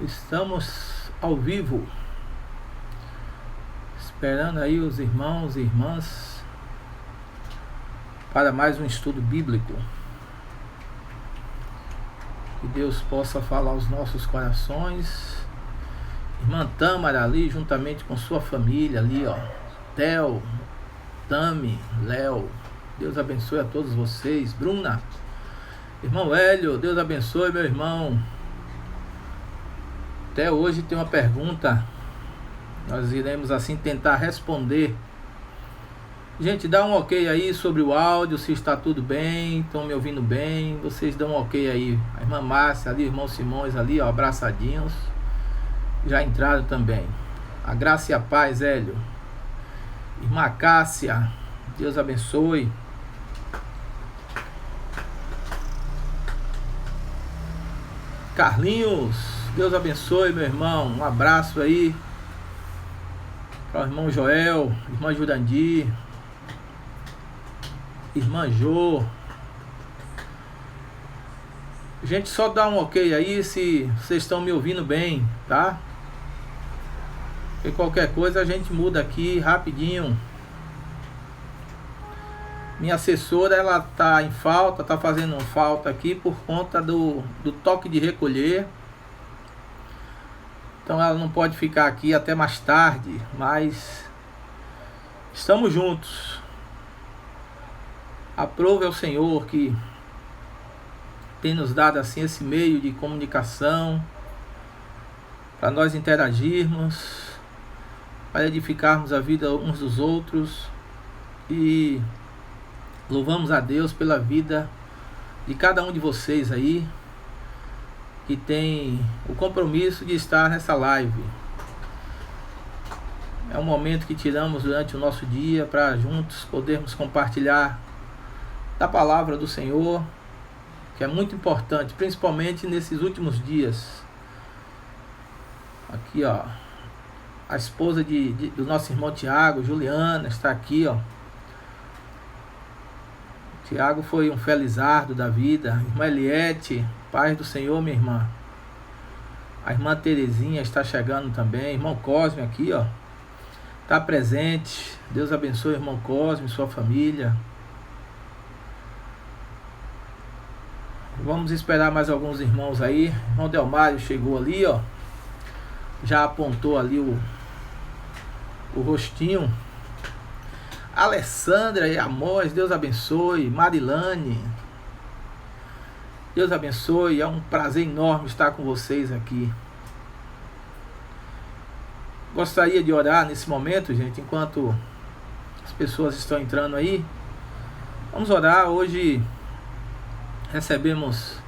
Estamos ao vivo, esperando aí os irmãos e irmãs para mais um estudo bíblico. Que Deus possa falar aos nossos corações. Irmã Tâmara ali, juntamente com sua família ali, ó. Theo, Tami, Léo, Deus abençoe a todos vocês. Bruna, irmão Hélio, Deus abençoe meu irmão. Até hoje tem uma pergunta, nós iremos assim tentar responder. Gente, dá um ok aí sobre o áudio, se está tudo bem, estão me ouvindo bem, vocês dão um ok aí. A irmã Márcia ali, o irmão Simões ali, ó, abraçadinhos, já entraram também. A graça e a paz, Hélio. Irmã Cássia, Deus abençoe. Carlinhos, Deus abençoe meu irmão, um abraço aí para o irmão Joel, irmã Jurandir, irmã Jô. Gente, só dá um ok aí se vocês estão me ouvindo bem, tá? Porque qualquer coisa a gente muda aqui rapidinho. Minha assessora, ela tá em falta, tá fazendo falta aqui por conta do toque de recolher. Então ela não pode ficar aqui até mais tarde, mas estamos juntos. Aprove ao Senhor que tem nos dado assim esse meio de comunicação para nós interagirmos, para edificarmos a vida uns dos outros, e louvamos a Deus pela vida de cada um de vocês aí que tem o compromisso de estar nessa live. É um momento que tiramos durante o nosso dia para juntos podermos compartilhar da palavra do Senhor, que é muito importante, principalmente nesses últimos dias. Aqui, ó, a esposa do nosso irmão Tiago, Juliana, está aqui, ó. Tiago foi um felizardo da vida. Irmã Eliette, paz do Senhor, minha irmã. A irmã Terezinha está chegando também. Irmão Cosme aqui, ó, está presente. Deus abençoe, irmão Cosme e sua família. Vamos esperar mais alguns irmãos aí. Irmão Delmário chegou ali, ó. Já apontou ali o rostinho. Alessandra e Amós, Deus abençoe. Marilane, Deus abençoe. É um prazer enorme estar com vocês aqui. Gostaria de orar nesse momento, gente, enquanto as pessoas estão entrando aí. Vamos orar. Hoje recebemos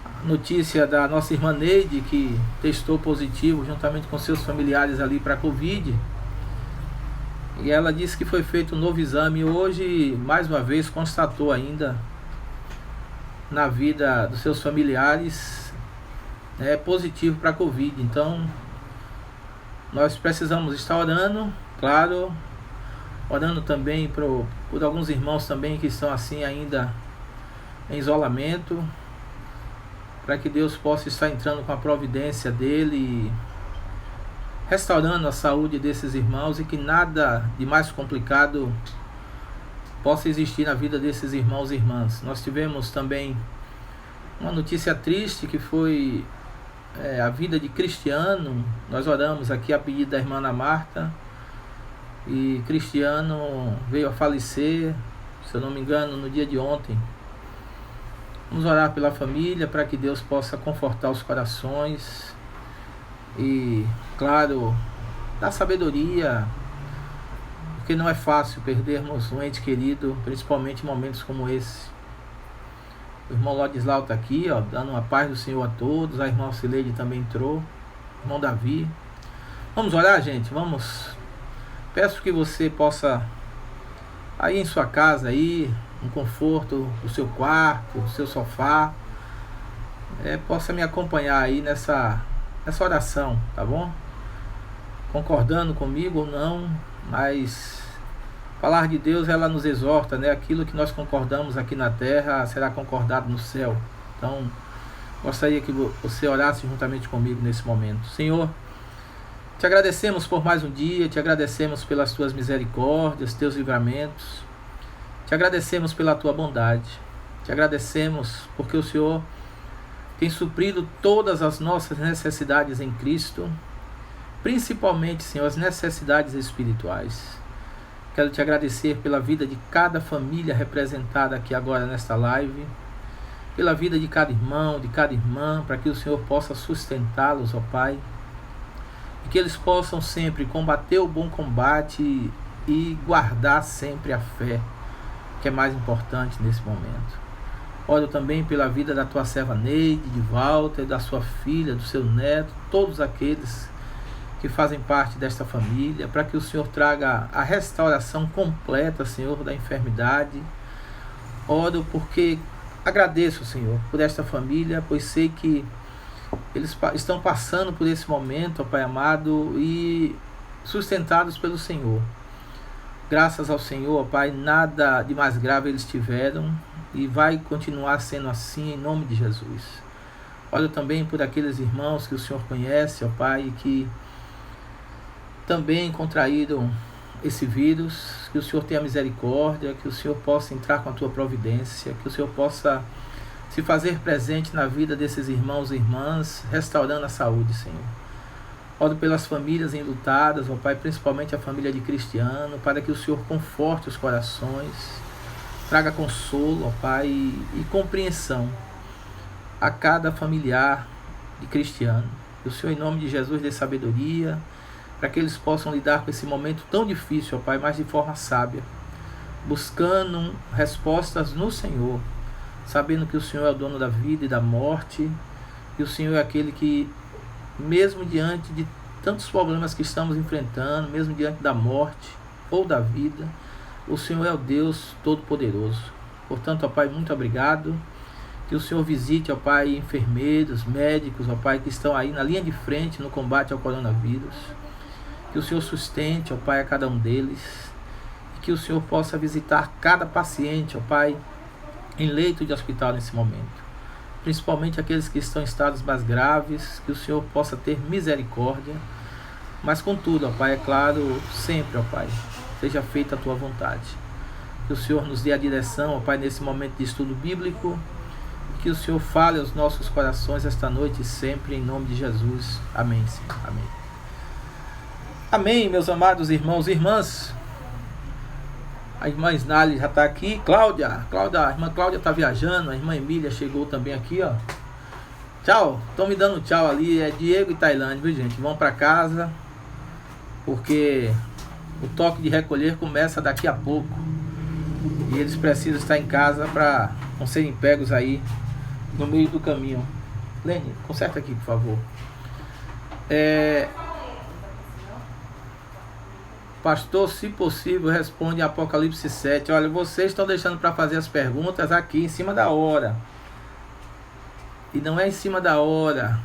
a notícia da nossa irmã Neide, que testou positivo juntamente com seus familiares ali para a Covid. E ela disse que foi feito um novo exame hoje e mais uma vez constatou ainda na vida dos seus familiares positivo para a Covid. Então nós precisamos estar orando, claro, orando também por alguns irmãos também que estão assim ainda em isolamento, para que Deus possa estar entrando com a providência dele, restaurando a saúde desses irmãos, e que nada de mais complicado possa existir na vida desses irmãos e irmãs. Nós tivemos também uma notícia triste, que foi a vida de Cristiano. Nós oramos aqui a pedido da irmã Ana Marta, e Cristiano veio a falecer, se eu não me engano, no dia de ontem. Vamos orar pela família, para que Deus possa confortar os corações e, claro, dar sabedoria, porque não é fácil perdermos um ente querido, principalmente em momentos como esse. O irmão Lodislau está aqui, ó, dando uma paz do Senhor a todos. A irmã Alcileide também entrou. O irmão Davi. Vamos orar, gente? Vamos. Peço que você possa, aí em sua casa, aí, um conforto, o seu quarto, o seu sofá, possa me acompanhar aí nessa oração, tá bom? Concordando comigo ou não, mas a palavra de Deus, ela nos exorta, né? Aquilo que nós concordamos aqui na terra será concordado no céu. Então Gostaria que você orasse juntamente comigo nesse momento. Senhor, te agradecemos por mais um dia, te agradecemos pelas tuas misericórdias, teus livramentos, te agradecemos pela tua bondade, te agradecemos porque o Senhor tem suprido todas as nossas necessidades em Cristo, principalmente, Senhor, as necessidades espirituais. Quero te agradecer pela vida de cada família representada aqui agora nesta live, pela vida de cada irmão, de cada irmã, para que o Senhor possa sustentá-los, ó Pai, e que eles possam sempre combater o bom combate e guardar sempre a fé, que é mais importante nesse momento. Oro também pela vida da tua serva Neide, de Walter, da sua filha, do seu neto, todos aqueles que fazem parte desta família, para que o Senhor traga a restauração completa, Senhor, da enfermidade. Oro porque agradeço, Senhor, por esta família, pois sei que eles estão passando por esse momento, ó Pai amado, e sustentados pelo Senhor. Graças ao Senhor, ó Pai, nada de mais grave eles tiveram e vai continuar sendo assim em nome de Jesus. Oro também por aqueles irmãos que o Senhor conhece, ó Pai, que também contraíram esse vírus, que o Senhor tenha misericórdia, que o Senhor possa entrar com a tua providência, que o Senhor possa se fazer presente na vida desses irmãos e irmãs, restaurando a saúde, Senhor. Oro pelas famílias enlutadas, ó Pai, principalmente a família de Cristiano, para que o Senhor conforte os corações, traga consolo, ó Pai, e compreensão a cada familiar de Cristiano. Que o Senhor, em nome de Jesus, dê sabedoria, para que eles possam lidar com esse momento tão difícil, ó Pai, mas de forma sábia, buscando respostas no Senhor, sabendo que o Senhor é o dono da vida e da morte, e o Senhor é aquele que, mesmo diante de tantos problemas que estamos enfrentando, mesmo diante da morte ou da vida, o Senhor é o Deus Todo-Poderoso. Portanto, ó Pai, muito obrigado. Que o Senhor visite, ó Pai, enfermeiros, médicos, ó Pai, que estão aí na linha de frente no combate ao coronavírus. Que o Senhor sustente, ó Pai, a cada um deles. E que o Senhor possa visitar cada paciente, ó Pai, em leito de hospital nesse momento. Principalmente aqueles que estão em estados mais graves. Que o Senhor possa ter misericórdia. Mas contudo, ó Pai, é claro, sempre, ó Pai, seja feita a tua vontade. Que o Senhor nos dê a direção, ó Pai, nesse momento de estudo bíblico. Que o Senhor fale aos nossos corações esta noite e sempre, em nome de Jesus. Amém, Senhor. Amém. Amém, meus amados irmãos e irmãs. A irmã Snali já está aqui. A irmã Cláudia está viajando. A irmã Emília chegou também aqui, ó. Tchau, estão me dando tchau ali. É Diego e Tailândia, viu, gente? Vão para casa, porque o toque de recolher começa daqui a pouco. E eles precisam estar em casa para não serem pegos aí no meio do caminho. Lene, conserta aqui, por favor. Pastor, se possível, responde Apocalipse 7. Olha, vocês estão deixando para fazer as perguntas aqui em cima da hora. E não é em cima da hora.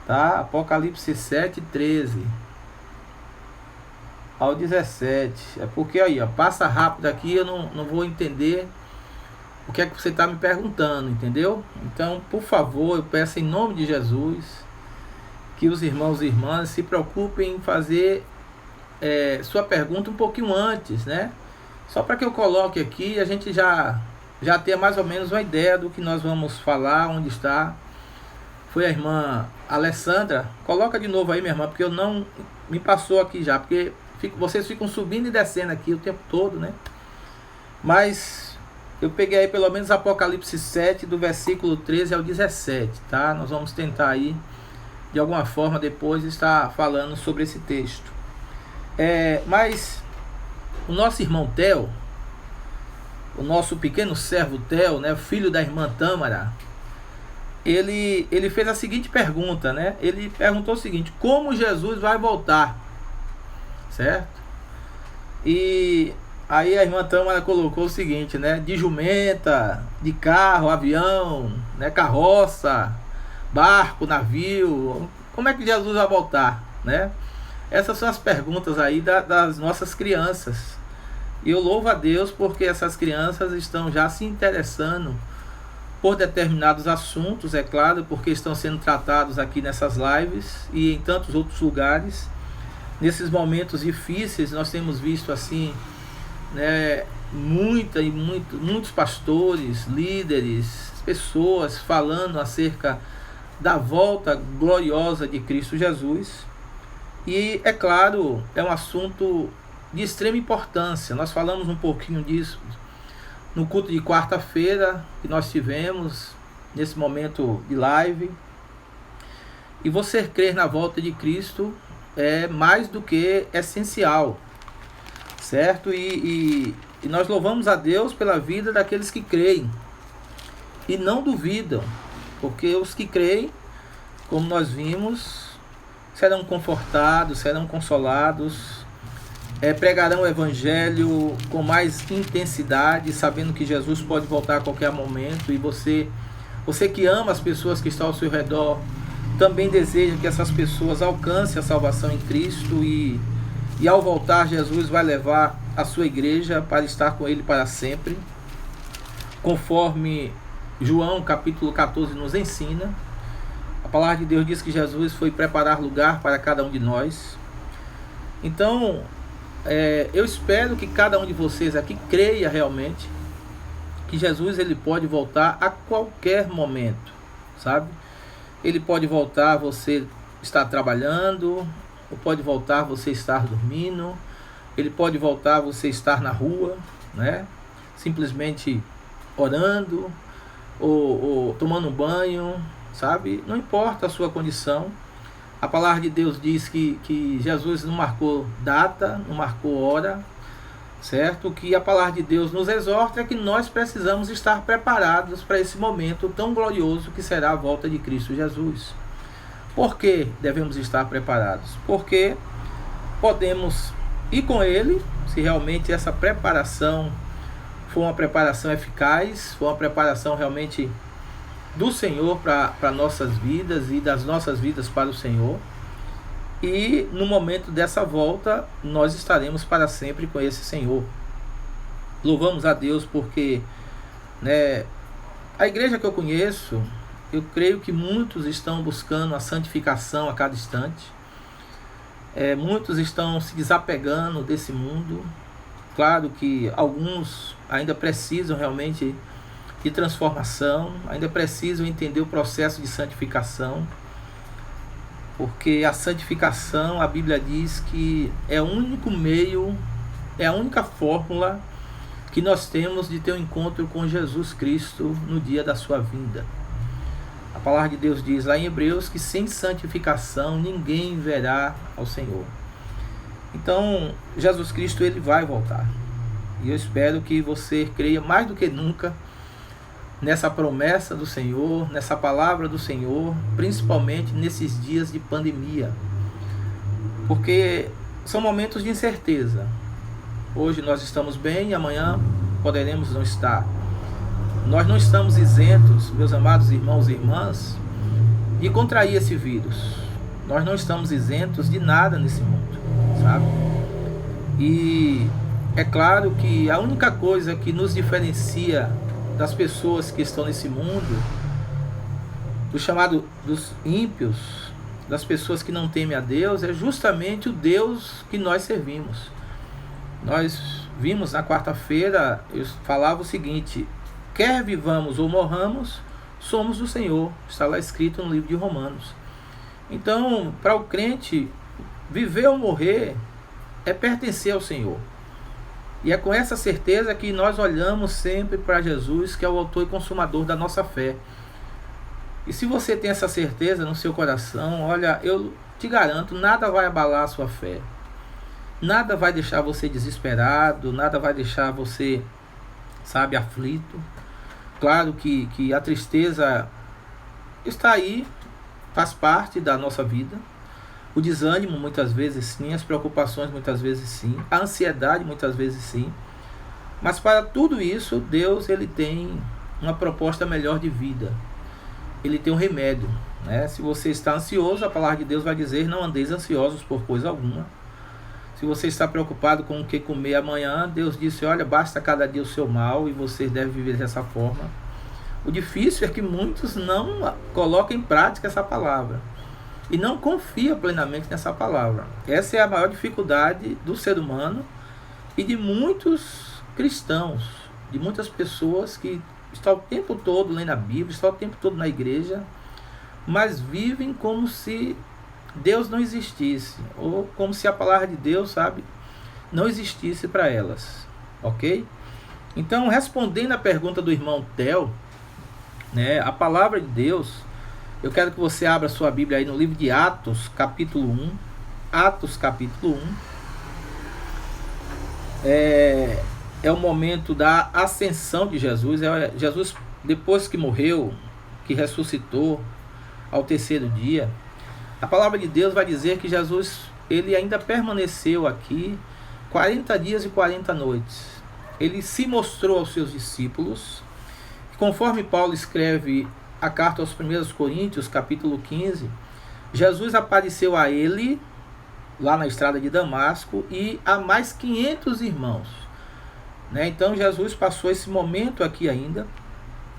Tá? Apocalipse 7, 13 ao 17. É porque aí, ó, passa rápido aqui, eu não vou entender o que é que você está me perguntando, entendeu? Então, por favor, eu peço em nome de Jesus que os irmãos e irmãs se preocupem em fazer sua pergunta um pouquinho antes, né? Só para que eu coloque aqui, a gente já tenha mais ou menos uma ideia do que nós vamos falar, onde está. Foi a irmã Alessandra. Coloca de novo aí, minha irmã, porque eu não me passou aqui já, porque vocês ficam subindo e descendo aqui o tempo todo, né? Mas eu peguei aí pelo menos Apocalipse 7, do versículo 13 ao 17, tá? Nós vamos tentar aí, de alguma forma, depois estar falando sobre esse texto. Mas o nosso irmão Theo, o nosso pequeno servo Theo, né, filho da irmã Tâmara, ele fez a seguinte pergunta, né? Ele perguntou o seguinte: como Jesus vai voltar? Certo? E aí a irmã Tâmara colocou o seguinte, né? De jumenta, de carro, avião, né? Carroça, barco, navio. Como é que Jesus vai voltar, né? Essas são as perguntas aí das nossas crianças. E eu louvo a Deus porque essas crianças estão já se interessando por determinados assuntos, é claro, porque estão sendo tratados aqui nessas lives e em tantos outros lugares. Nesses momentos difíceis, nós temos visto assim, né, muitos pastores, líderes, pessoas falando acerca da volta gloriosa de Cristo Jesus. E é claro, é um assunto de extrema importância. Nós falamos um pouquinho disso no culto de quarta-feira que nós tivemos, nesse momento de live. E você crer na volta de Cristo é mais do que essencial, certo? E nós louvamos a Deus pela vida daqueles que creem e não duvidam, porque os que creem, como nós vimos, serão confortados, serão consolados, pregarão o Evangelho com mais intensidade, sabendo que Jesus pode voltar a qualquer momento. E você que ama as pessoas que estão ao seu redor, também deseja que essas pessoas alcancem a salvação em Cristo, e ao voltar Jesus vai levar a sua igreja para estar com Ele para sempre, conforme João capítulo 14 nos ensina. A palavra de Deus diz que Jesus foi preparar lugar para cada um de nós. Então, eu espero que cada um de vocês aqui creia realmente que Jesus ele pode voltar a qualquer momento, sabe? Ele pode voltar você estar trabalhando, ou pode voltar você estar dormindo, ele pode voltar você estar na rua, né? Simplesmente orando, ou tomando um banho, sabe? Não importa a sua condição. A palavra de Deus diz que Jesus não marcou data, não marcou hora, certo? Que a palavra de Deus nos exorta é que nós precisamos estar preparados para esse momento tão glorioso que será a volta de Cristo Jesus. Por que devemos estar preparados? Porque podemos ir com Ele, se realmente essa preparação for uma preparação eficaz, for uma preparação realmente do Senhor para nossas vidas e das nossas vidas para o Senhor. E no momento dessa volta, nós estaremos para sempre com esse Senhor. Louvamos a Deus porque, né, a igreja que eu conheço, eu creio que muitos estão buscando a santificação a cada instante. Muitos estão se desapegando desse mundo. Claro que alguns ainda precisam realmente de transformação, ainda precisam entender o processo de santificação, porque a santificação, a Bíblia diz que é o único meio, é a única fórmula que nós temos de ter um encontro com Jesus Cristo no dia da sua vinda. A palavra de Deus diz lá em Hebreus que sem santificação ninguém verá ao Senhor. Então, Jesus Cristo ele vai voltar. E eu espero que você creia mais do que nunca nessa promessa do Senhor, nessa palavra do Senhor, principalmente nesses dias de pandemia. Porque são momentos de incerteza. Hoje nós estamos bem e amanhã poderemos não estar. Nós não estamos isentos, meus amados irmãos e irmãs, de contrair esse vírus. Nós não estamos isentos de nada nesse mundo, sabe? E é claro que a única coisa que nos diferencia das pessoas que estão nesse mundo, do chamado dos ímpios, das pessoas que não temem a Deus, é justamente o Deus que nós servimos. Nós vimos na quarta-feira, eu falava o seguinte: quer vivamos ou morramos, somos do Senhor. Está lá escrito no livro de Romanos. Então, para o crente, viver ou morrer é pertencer ao Senhor. E é com essa certeza que nós olhamos sempre para Jesus, que é o autor e consumador da nossa fé. E se você tem essa certeza no seu coração, olha, eu te garanto, nada vai abalar a sua fé. Nada vai deixar você desesperado, nada vai deixar você, sabe, aflito. Claro que a tristeza está aí, faz parte da nossa vida. O desânimo muitas vezes sim, as preocupações muitas vezes sim, a ansiedade muitas vezes sim. Mas para tudo isso, Deus ele tem uma proposta melhor de vida. Ele tem um remédio, né? Se você está ansioso, a palavra de Deus vai dizer: não andeis ansiosos por coisa alguma. Se você está preocupado com o que comer amanhã, Deus disse: olha, basta cada dia o seu mal, e você deve viver dessa forma. O difícil é que muitos não colocam em prática essa palavra e não confiam plenamente nessa palavra. Essa é a maior dificuldade do ser humano e de muitos cristãos, de muitas pessoas que estão o tempo todo lendo a Bíblia, estão o tempo todo na igreja, mas vivem como se Deus não existisse, ou como se a palavra de Deus, sabe, não existisse para elas, ok? Então, respondendo a pergunta do irmão Theo, né, a palavra de Deus, eu quero que você abra sua Bíblia aí no livro de Atos, capítulo 1. Atos, capítulo 1. É o momento da ascensão de Jesus. Jesus, depois que morreu, que ressuscitou ao terceiro dia, a palavra de Deus vai dizer que Jesus, ele ainda permaneceu aqui 40 dias e 40 noites. Ele se mostrou aos seus discípulos. Conforme Paulo escreve a carta aos 1 Coríntios, capítulo 15, Jesus apareceu a ele, lá na estrada de Damasco, e a mais 500 irmãos. Né? Então Jesus passou esse momento aqui ainda.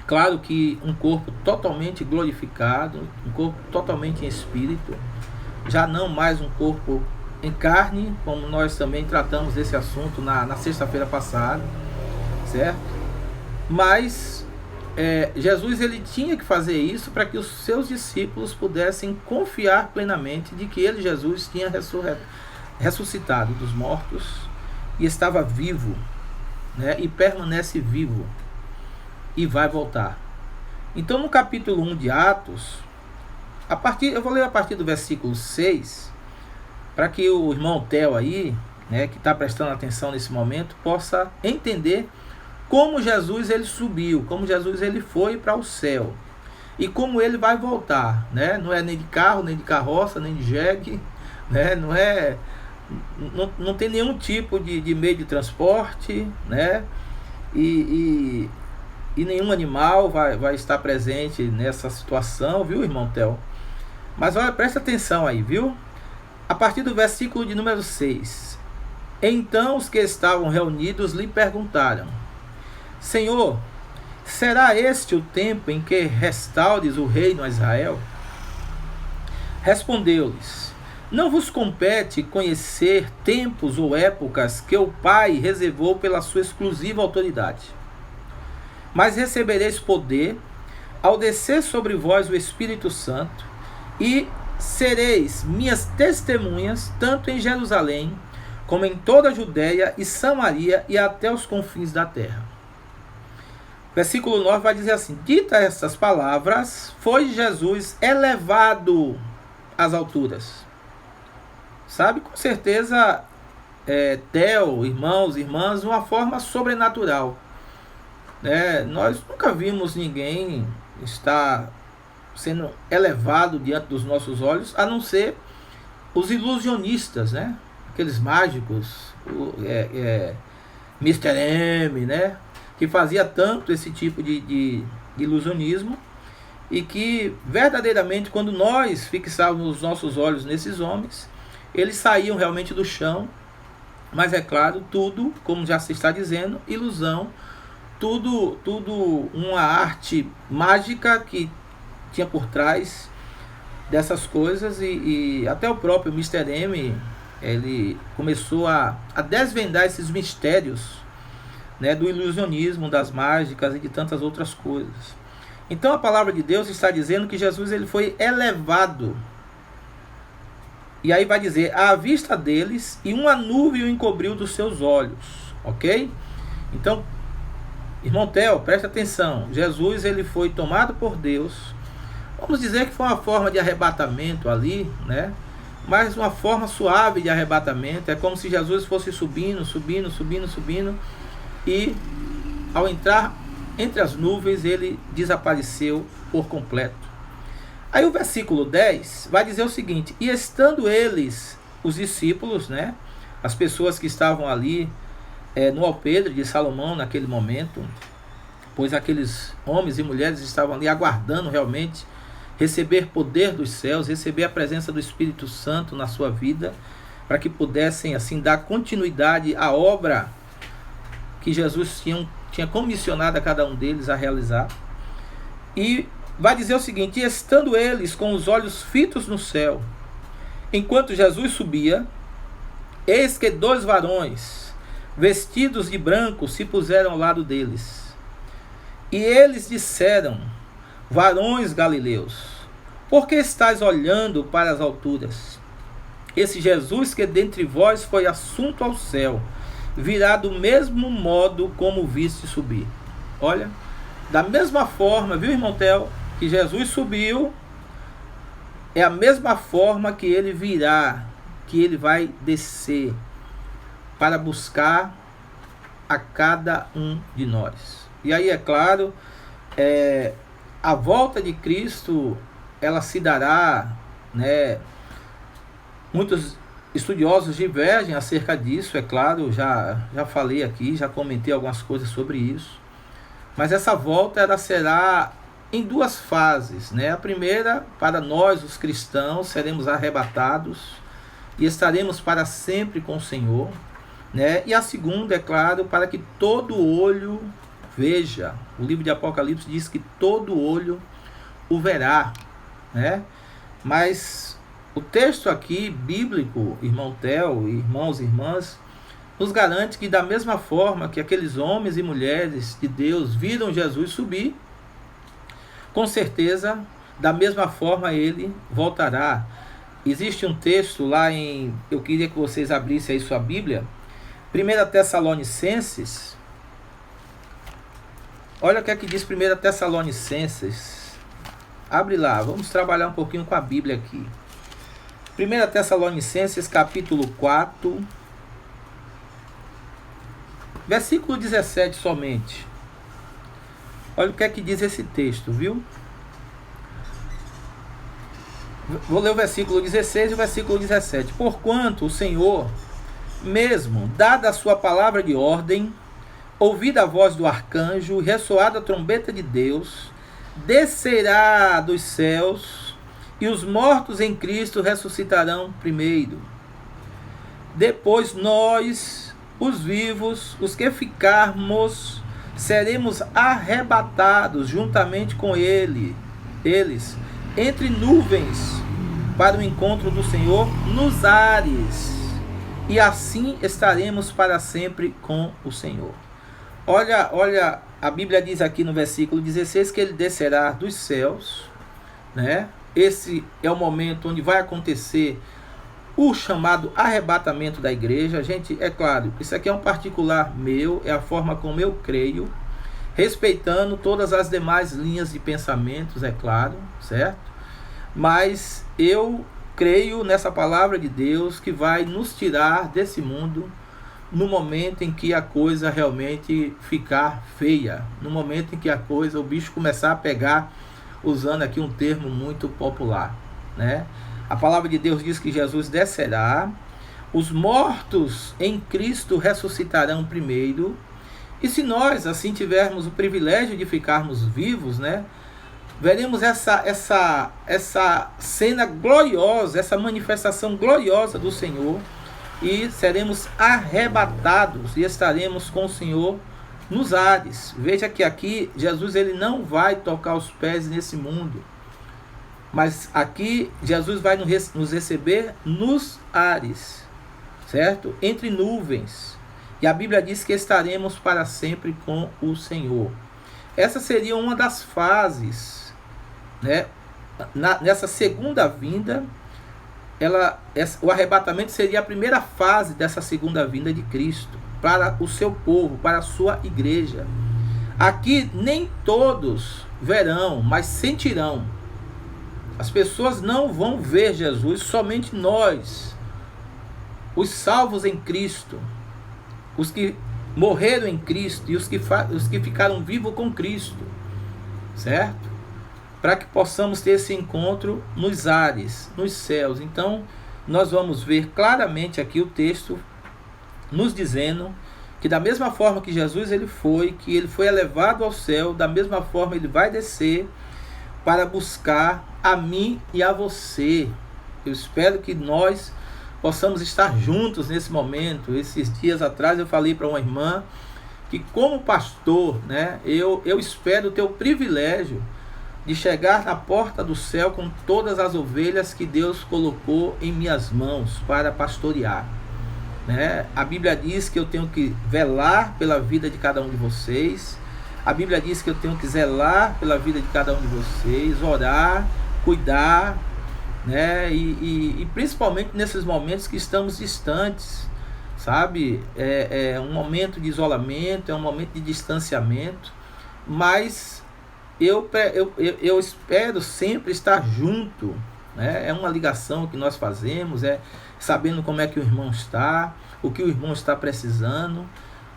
Claro que um corpo totalmente glorificado, um corpo totalmente em espírito, já não mais um corpo em carne, como nós também tratamos desse assunto na sexta-feira passada, certo? Mas Jesus, ele tinha que fazer isso para que os seus discípulos pudessem confiar plenamente de que ele, Jesus, tinha ressuscitado dos mortos e estava vivo, né? E permanece vivo e vai voltar. Então, no capítulo 1 de Atos, eu vou ler a partir do versículo 6, para que o irmão Theo aí, né, que está prestando atenção nesse momento, possa entender como Jesus ele subiu, como Jesus ele foi para o céu e como ele vai voltar, né? Não é nem de carro, nem de carroça, nem de jegue, né? Não tem nenhum tipo de meio de transporte, né? E nenhum animal vai estar presente nessa situação, viu, irmão Theo? Mas olha, presta atenção aí, viu? A partir do versículo de número 6. Então os que estavam reunidos lhe perguntaram: Senhor, será este o tempo em que restaures o reino a Israel? Respondeu-lhes: Não vos compete conhecer tempos ou épocas que o Pai reservou pela sua exclusiva autoridade. Mas recebereis poder ao descer sobre vós o Espírito Santo, e sereis minhas testemunhas, tanto em Jerusalém, como em toda a Judéia e Samaria e até os confins da terra. Versículo 9 vai dizer assim: Dita estas palavras, foi Jesus elevado às alturas. Sabe, com certeza, Theo, irmãos, irmãs, de uma forma sobrenatural. Nós nunca vimos ninguém estar sendo elevado diante dos nossos olhos, a não ser os ilusionistas, né? Aqueles mágicos, Mr. M, né? Que fazia tanto esse tipo de ilusionismo, e que verdadeiramente, quando nós fixávamos os nossos olhos nesses homens, eles saíam realmente do chão. Mas é claro, tudo, como já se está dizendo, ilusão, tudo uma arte mágica que tinha por trás dessas coisas, e até o próprio Mr. M, ele começou a desvendar esses mistérios, né, do ilusionismo, das mágicas e de tantas outras coisas. Então a palavra de Deus está dizendo que Jesus ele foi elevado. E aí vai dizer: à vista deles, e uma nuvem o encobriu dos seus olhos. Ok? Então, irmão Theo, presta atenção. Jesus ele foi tomado por Deus. Vamos dizer que foi uma forma de arrebatamento ali, né? Mas uma forma suave de arrebatamento. É como se Jesus fosse subindo, subindo, subindo, subindo. E ao entrar entre as nuvens, ele desapareceu por completo. Aí o versículo 10 vai dizer o seguinte: e estando eles, os discípulos, né, as pessoas que estavam ali no alpendre de Salomão naquele momento, pois aqueles homens e mulheres estavam ali aguardando realmente receber poder dos céus, receber a presença do Espírito Santo na sua vida, para que pudessem assim dar continuidade à obra que Jesus tinha comissionado a cada um deles a realizar. E vai dizer o seguinte: e estando eles com os olhos fitos no céu, enquanto Jesus subia, eis que 2 varões, vestidos de branco, se puseram ao lado deles. E eles disseram: varões galileus, por que estáis olhando para as alturas? Esse Jesus que dentre vós foi assunto ao céu, virá do mesmo modo como viste subir. Olha, da mesma forma, viu, irmão Theo, que Jesus subiu, é a mesma forma que ele virá, que ele vai descer para buscar a cada um de nós. E aí, é claro, a volta de Cristo, ela se dará, né? Muitos estudiosos divergem acerca disso, é claro, já falei aqui, já comentei algumas coisas sobre isso. Mas essa volta, ela será em 2 fases, né? A primeira, para nós, os cristãos, seremos arrebatados e estaremos para sempre com o Senhor, né? E a segunda, é claro, para que todo olho veja. O livro de Apocalipse diz que todo olho o verá, né? Mas o texto aqui, bíblico, irmão Theo, irmãos e irmãs, nos garante que da mesma forma que aqueles homens e mulheres de Deus viram Jesus subir, com certeza, da mesma forma ele voltará. Existe um texto lá eu queria que vocês abrissem aí sua Bíblia, 1 Tessalonicenses. Olha o que é que diz 1 Tessalonicenses. Abre lá, vamos trabalhar um pouquinho com a Bíblia aqui. 1 Tessalonicenses capítulo 4, versículo 17 somente. Olha o que é que diz esse texto, viu? Vou ler o versículo 16 e o versículo 17. Porquanto o Senhor, mesmo dada a sua palavra de ordem, ouvida a voz do arcanjo, ressoada a trombeta de Deus, descerá dos céus, e os mortos em Cristo ressuscitarão primeiro. Depois nós, os vivos, os que ficarmos, seremos arrebatados juntamente com eles, entre nuvens, para o encontro do Senhor nos ares, e assim estaremos para sempre com o Senhor. Olha, a Bíblia diz aqui no versículo 16 que ele descerá dos céus, né? Esse é o momento onde vai acontecer o chamado arrebatamento da igreja. Gente, é claro, isso aqui é um particular meu, é a forma como eu creio, respeitando todas as demais linhas de pensamentos, é claro, certo? Mas eu creio nessa palavra de Deus que vai nos tirar desse mundo no momento em que a coisa realmente ficar feia, no momento em que o bicho começar a pegar, usando aqui um termo muito popular, né? A palavra de Deus diz que Jesus descerá, os mortos em Cristo ressuscitarão primeiro, e se nós assim tivermos o privilégio de ficarmos vivos, né, veremos essa cena gloriosa, essa manifestação gloriosa do Senhor, e seremos arrebatados e estaremos com o Senhor nos ares. Veja que aqui Jesus ele não vai tocar os pés nesse mundo, mas aqui Jesus vai nos receber nos ares, certo? Entre nuvens. E a Bíblia diz que estaremos para sempre com o Senhor. Essa seria uma das fases, né? Nessa segunda vinda, o arrebatamento seria a primeira fase dessa segunda vinda de Cristo para o seu povo, para a sua igreja. Aqui nem todos verão, mas sentirão. As pessoas não vão ver Jesus, somente nós, os salvos em Cristo, os que morreram em Cristo e os que ficaram vivos com Cristo, certo? Para que possamos ter esse encontro nos ares, nos céus. Então, nós vamos ver claramente aqui o texto nos dizendo que da mesma forma que Jesus ele foi elevado ao céu, da mesma forma ele vai descer para buscar a mim e a você. Eu espero que nós possamos estar juntos nesse momento. Esses dias atrás eu falei para uma irmã que como pastor, né, eu espero ter o privilégio de chegar na porta do céu com todas as ovelhas que Deus colocou em minhas mãos para pastorear, né? A Bíblia diz que eu tenho que velar pela vida de cada um de vocês. A Bíblia diz que eu tenho que zelar pela vida de cada um de vocês, orar, cuidar, né? E principalmente nesses momentos que estamos distantes, sabe? É um momento de isolamento, é um momento de distanciamento, mas eu espero sempre estar junto, né? É uma ligação que nós fazemos, sabendo como é que o irmão está, o que o irmão está precisando,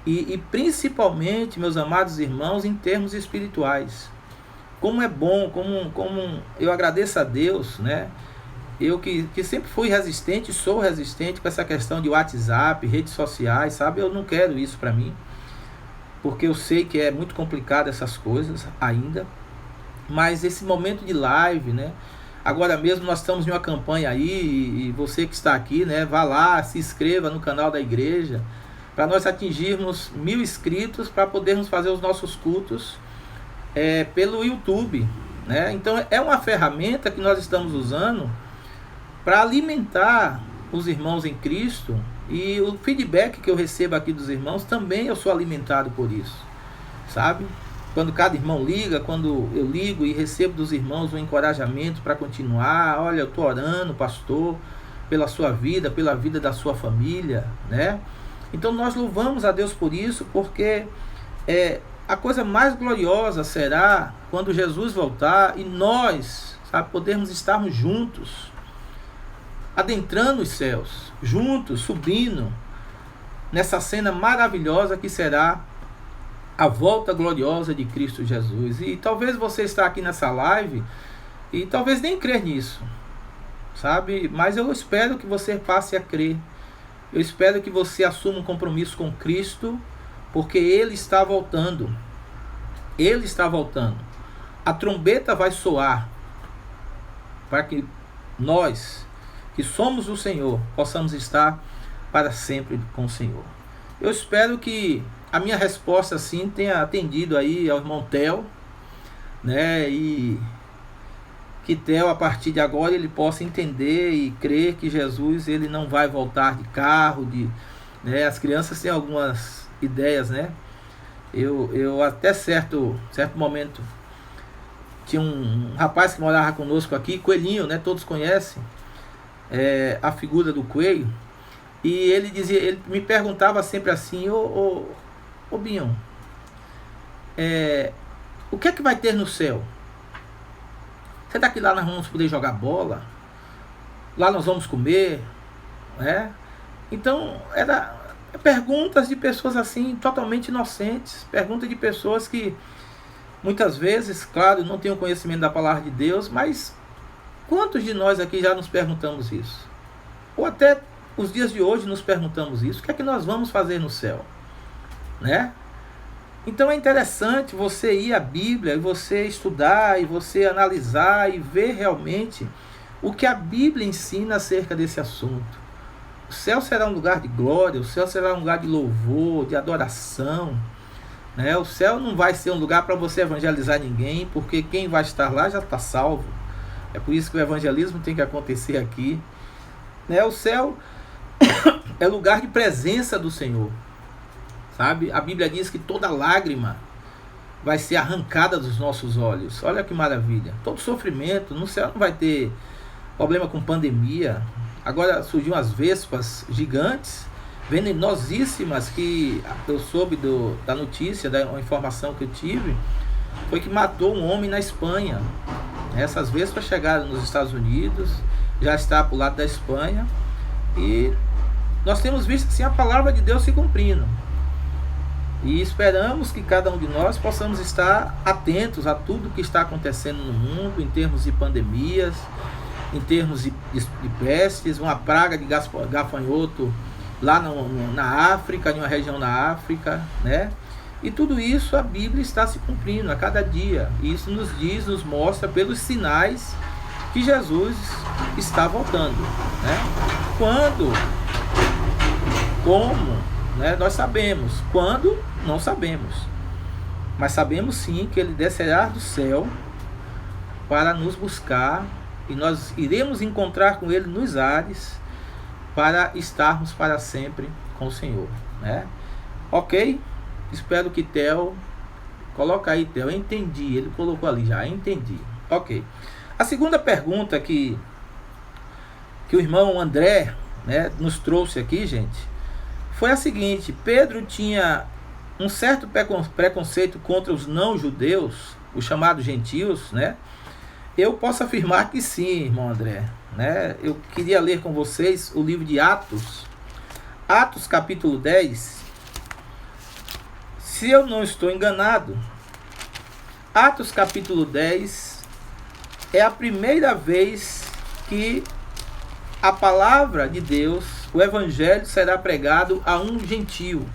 e principalmente, meus amados irmãos, em termos espirituais. Como é bom, como eu agradeço a Deus, né? Eu que sempre fui resistente, sou resistente com essa questão de WhatsApp, redes sociais, sabe? Eu não quero isso para mim, porque eu sei que é muito complicado essas coisas ainda. Mas esse momento de live, né? Agora mesmo nós estamos em uma campanha aí, e você que está aqui, né? Vá lá, se inscreva no canal da igreja, para nós atingirmos 1000 inscritos, para podermos fazer os nossos cultos pelo YouTube, né? Então é uma ferramenta que nós estamos usando para alimentar os irmãos em Cristo, e o feedback que eu recebo aqui dos irmãos também eu sou alimentado por isso, sabe? Quando cada irmão liga, quando eu ligo e recebo dos irmãos um encorajamento para continuar, olha, eu estou orando, pastor, pela sua vida, pela vida da sua família, né? Então nós louvamos a Deus por isso, porque a coisa mais gloriosa será quando Jesus voltar e nós, sabe, podermos estarmos juntos, adentrando os céus, juntos, subindo nessa cena maravilhosa que será a volta gloriosa de Cristo Jesus. E talvez você está aqui nessa live e talvez nem crer nisso, sabe? Mas eu espero que você passe a crer. Eu espero que você assuma um compromisso com Cristo, porque Ele está voltando. Ele está voltando. A trombeta vai soar para que nós, que somos do Senhor, possamos estar para sempre com o Senhor. Eu espero que a minha resposta assim tenha atendido aí ao irmão Theo, né? E que Theo, a partir de agora, ele possa entender e crer que Jesus, ele não vai voltar de carro, né? As crianças têm algumas ideias, né? Eu até certo momento tinha um rapaz que morava conosco aqui, Coelhinho, né? Todos conhecem a figura do coelho. E ele me perguntava sempre assim: ô Binho, o que é que vai ter no céu? Será que lá nós vamos poder jogar bola? Lá nós vamos comer? né? Então, era perguntas de pessoas assim, totalmente inocentes, perguntas de pessoas que muitas vezes, claro, não têm o conhecimento da palavra de Deus, mas quantos de nós aqui já nos perguntamos isso? Ou até os dias de hoje nos perguntamos isso: o que é que nós vamos fazer no céu? Né? Então é interessante você ir à Bíblia e você estudar e você analisar e ver realmente o que a Bíblia ensina acerca desse assunto. O céu será um lugar de glória, o céu será um lugar de louvor, de adoração, né? O céu não vai ser um lugar para você evangelizar ninguém, porque quem vai estar lá já está salvo. É por isso que o evangelismo tem que acontecer aqui, né? O céu é lugar de presença do Senhor, sabe? A Bíblia diz que toda lágrima vai ser arrancada dos nossos olhos. Olha que maravilha. Todo sofrimento, no céu não vai ter problema com pandemia. Agora surgiram as vespas gigantes, venenosíssimas, que eu soube da notícia, da informação que eu tive, foi que matou um homem na Espanha. Essas vespas chegaram nos Estados Unidos, já está para o lado da Espanha, e nós temos visto assim a palavra de Deus se cumprindo. E esperamos que cada um de nós possamos estar atentos a tudo que está acontecendo no mundo, em termos de pandemias, em termos de pestes, uma praga de gafanhoto lá na África, em uma região na África, né? E tudo isso a Bíblia está se cumprindo a cada dia. E isso nos mostra pelos sinais que Jesus está voltando, né? Quando, como, né? Nós sabemos. Quando, não sabemos. Mas sabemos sim que ele descerá do céu para nos buscar e nós iremos encontrar com Ele nos ares para estarmos para sempre com o Senhor, né? Ok? Espero que Theo... Coloca aí, Theo. Entendi. Ele colocou ali já. Entendi. Ok. A segunda pergunta que o irmão André, né, nos trouxe aqui, gente, foi a seguinte. Pedro tinha um certo preconceito contra os não-judeus, os chamados gentios, né? Eu posso afirmar que sim, irmão André, né? Eu queria ler com vocês o livro de Atos. Atos capítulo 10. Se eu não estou enganado, Atos capítulo 10 é a primeira vez que a palavra de Deus, o evangelho, será pregado a um gentio,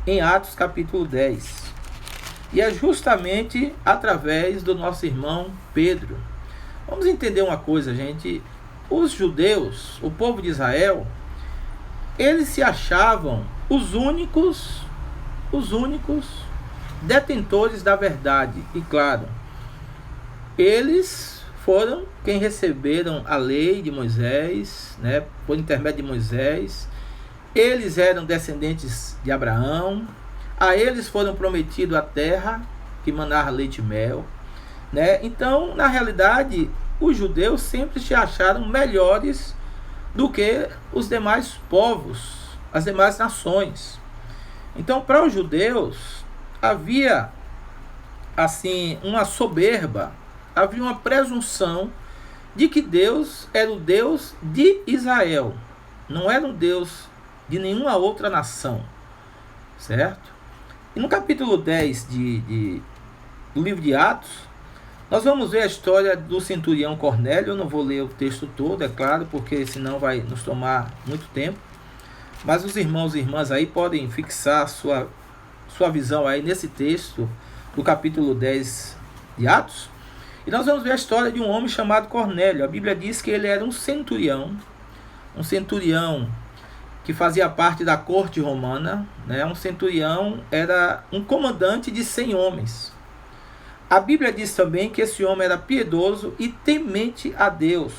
em Atos capítulo 10. E é justamente através do nosso irmão Pedro. Vamos entender uma coisa, gente. Os judeus, o povo de Israel, eles se achavam os únicos detentores da verdade. E claro, eles foram quem receberam a lei de Moisés, né, por intermédio de Moisés. Eles eram descendentes de Abraão. A eles foram prometido a terra que manava leite e mel, né? Então, na realidade, os judeus sempre se acharam melhores do que os demais povos, as demais nações. Então, para os judeus, havia assim uma soberba, havia uma presunção de que Deus era o Deus de Israel, não era o Deus de nenhuma outra nação, certo? E no capítulo 10 do livro de Atos, nós vamos ver a história do centurião Cornélio. Eu não vou ler o texto todo, é claro, porque senão vai nos tomar muito tempo. Mas os irmãos e irmãs aí podem fixar sua visão aí nesse texto do capítulo 10 de Atos. E nós vamos ver a história de um homem chamado Cornélio. A Bíblia diz que ele era um centurião que fazia parte da corte romana, né? Um centurião era um comandante de 100 homens. A Bíblia diz também que esse homem era piedoso e temente a Deus,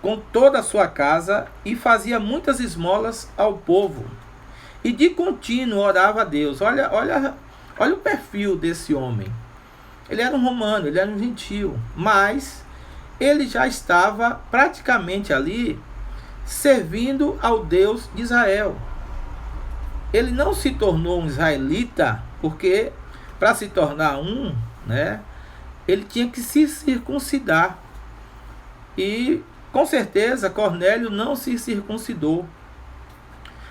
com toda a sua casa, e fazia muitas esmolas ao povo, e de contínuo orava a Deus. Olha o perfil desse homem. Ele era um romano, ele era um gentio, mas ele já estava praticamente ali servindo ao Deus de Israel. Ele não se tornou um israelita, porque para se tornar um, né, ele tinha que se circuncidar. E com certeza Cornélio não se circuncidou,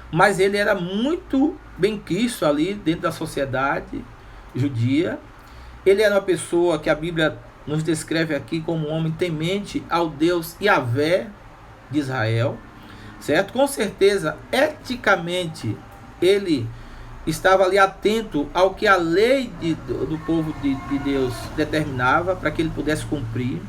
mas ele era muito benquisto ali dentro da sociedade judia. Ele era uma pessoa que a Bíblia nos descreve aqui como um homem temente ao Deus Yahvé de Israel, certo? Com certeza, eticamente, ele estava ali atento ao que a lei do povo de Deus determinava para que ele pudesse cumprir,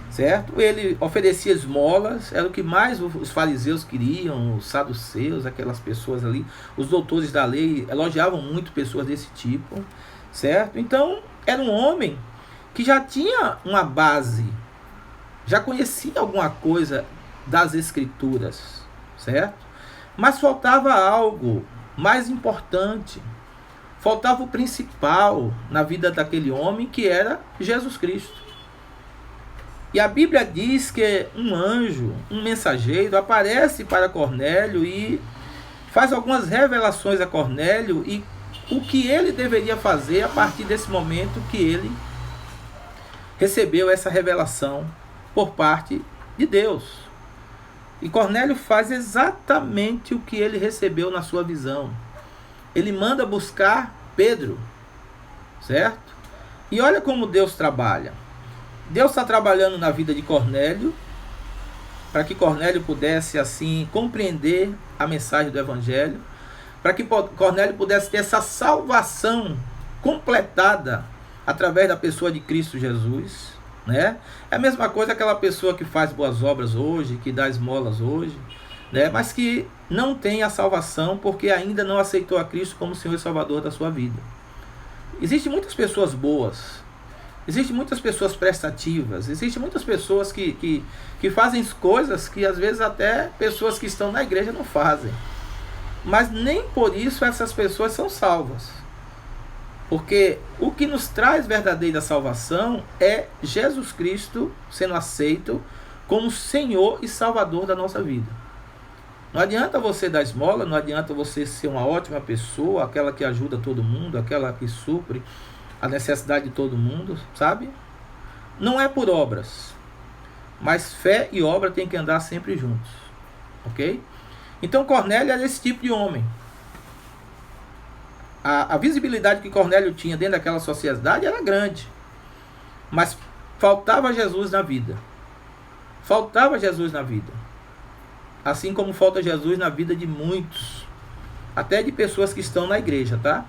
certo? Ele oferecia esmolas, era o que mais os fariseus queriam, os saduceus, aquelas pessoas ali, os doutores da lei elogiavam muito pessoas desse tipo, certo? Então, era um homem que já tinha uma base, já conhecia alguma coisa das escrituras, certo? Mas faltava algo mais importante, faltava o principal na vida daquele homem, que era Jesus Cristo. E a Bíblia diz que um anjo, um mensageiro, aparece para Cornélio e faz algumas revelações a Cornélio, e o que ele deveria fazer a partir desse momento que ele recebeu essa revelação por parte de Deus. E Cornélio faz exatamente o que ele recebeu na sua visão. Ele manda buscar Pedro, certo? E olha como Deus trabalha. Deus está trabalhando na vida de Cornélio, para que Cornélio pudesse assim compreender a mensagem do Evangelho, para que Cornélio pudesse ter essa salvação completada através da pessoa de Cristo Jesus, né? É a mesma coisa aquela pessoa que faz boas obras hoje, que dá esmolas hoje, né? Mas que não tem a salvação porque ainda não aceitou a Cristo como Senhor e Salvador da sua vida. Existem muitas pessoas boas Existem muitas pessoas prestativas, existem muitas pessoas que fazem coisas que às vezes até pessoas que estão na igreja não fazem. Mas nem por isso essas pessoas são salvas. Porque o que nos traz verdadeira salvação é Jesus Cristo sendo aceito como Senhor e Salvador da nossa vida. Não adianta você dar esmola, não adianta você ser uma ótima pessoa, aquela que ajuda todo mundo, aquela que supre a necessidade de todo mundo, sabe? Não é por obras, mas fé e obra têm que andar sempre juntos, ok? Então Cornélio era esse tipo de homem. A visibilidade que Cornélio tinha dentro daquela sociedade era grande, mas faltava Jesus na vida. Faltava Jesus na vida. Assim como falta Jesus na vida de muitos, até de pessoas que estão na igreja, tá?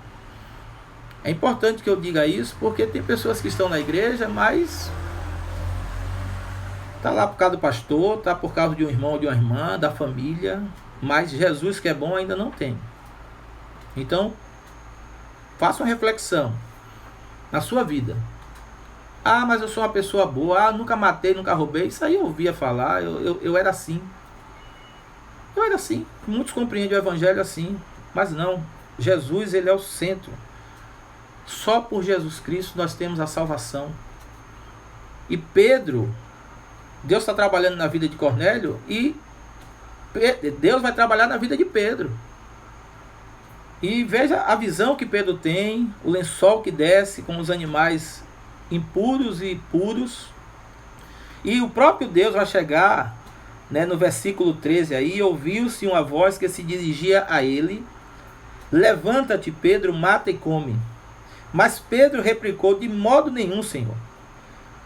É importante que eu diga isso, porque tem pessoas que estão na igreja, mas tá lá por causa do pastor, tá por causa de um irmão ou de uma irmã, da família, mas Jesus que é bom ainda não tem. Então, faça uma reflexão na sua vida. Ah, mas eu sou uma pessoa boa, ah, nunca matei, nunca roubei. Isso aí eu ouvia falar, eu era assim. Eu era assim. Muitos compreendem o evangelho assim, mas não. Jesus, ele é o centro. Só por Jesus Cristo nós temos a salvação. E Pedro, Deus está trabalhando na vida de Cornélio e Deus vai trabalhar na vida de Pedro. E veja a visão que Pedro tem, o lençol que desce com os animais impuros e puros. E o próprio Deus vai chegar, né, no versículo 13 aí, ouviu-se uma voz que se dirigia a ele: levanta-te, Pedro, mata e come. Mas Pedro replicou: de modo nenhum, Senhor,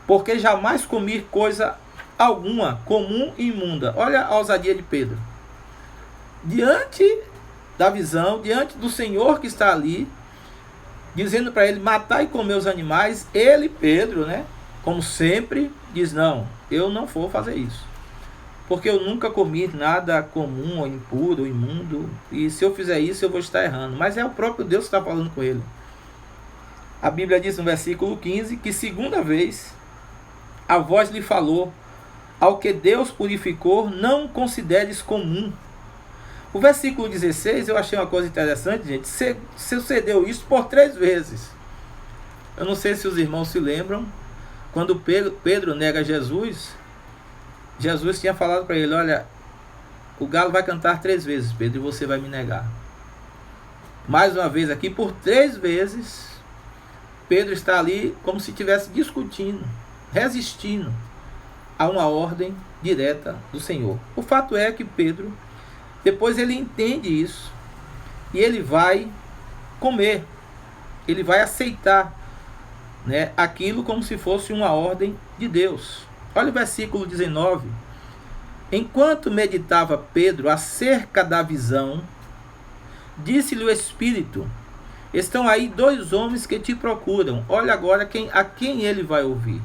porque jamais comi coisa alguma comum e imunda. Olha a ousadia de Pedro. Diante da visão, diante do Senhor que está ali, dizendo para ele matar e comer os animais, ele, Pedro, né, como sempre, diz: não, eu não vou fazer isso, porque eu nunca comi nada comum, ou impuro, ou imundo, e se eu fizer isso eu vou estar errando. Mas é o próprio Deus que está falando com ele. A Bíblia diz no versículo 15 que segunda vez a voz lhe falou: ao que Deus purificou, não consideres comum. O versículo 16, eu achei uma coisa interessante, gente. Sucedeu isso por 3 vezes. Eu não sei se os irmãos se lembram, quando Pedro nega Jesus, Jesus tinha falado para ele: olha, o galo vai cantar 3 vezes, Pedro, e você vai me negar. Mais uma vez aqui, por 3 vezes, Pedro está ali como se estivesse discutindo, resistindo a uma ordem direta do Senhor. O fato é que Pedro, depois ele entende isso e ele vai comer, ele vai aceitar, né, aquilo como se fosse uma ordem de Deus. Olha o versículo 19. Enquanto meditava Pedro acerca da visão, disse-lhe o Espírito: estão aí 2 homens que te procuram. Olha agora a quem ele vai ouvir: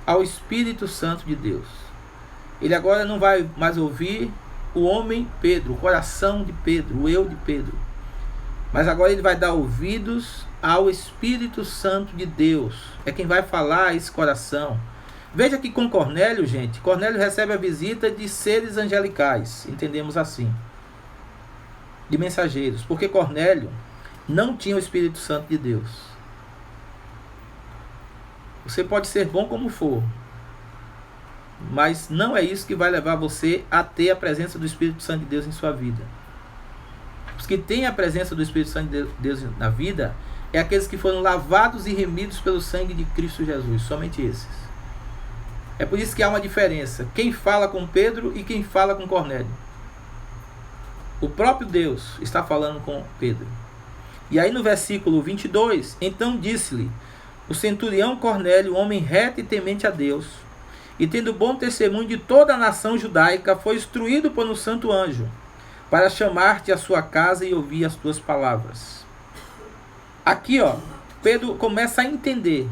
ao Espírito Santo de Deus. Ele agora não vai mais ouvir o homem Pedro, o coração de Pedro, o eu de Pedro, mas agora ele vai dar ouvidos ao Espírito Santo de Deus. É quem vai falar a esse coração. Veja que com Cornélio, gente, Cornélio recebe a visita de seres angelicais, entendemos assim, de mensageiros, porque Cornélio não tinha o Espírito Santo de Deus. Você pode ser bom como for, mas não é isso que vai levar você a ter a presença do Espírito Santo de Deus em sua vida. Os que têm a presença do Espírito Santo de Deus na vida é aqueles que foram lavados e remidos pelo sangue de Cristo Jesus, somente esses. É por isso que há uma diferença: quem fala com Pedro e quem fala com Cornélio. O próprio Deus está falando com Pedro. E aí no versículo 22, então disse-lhe o centurião Cornélio, homem reto e temente a Deus, e tendo bom testemunho de toda a nação judaica, foi instruído por um santo anjo para chamar-te à sua casa e ouvir as tuas palavras. Aqui, ó, Pedro começa a entender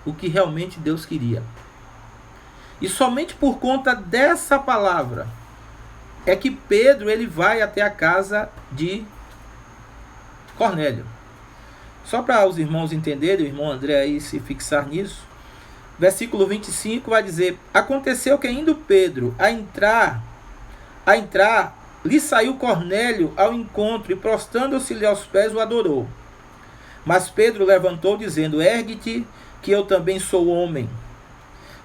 o que realmente Deus queria. E somente por conta dessa palavra é que Pedro ele vai até a casa de Cornélio. Só para os irmãos entenderem, o irmão André aí se fixar nisso. Versículo 25 vai dizer: aconteceu que indo Pedro a entrar, lhe saiu Cornélio ao encontro e prostrando-se-lhe aos pés o adorou. Mas Pedro levantou dizendo: ergue-te, que eu também sou homem.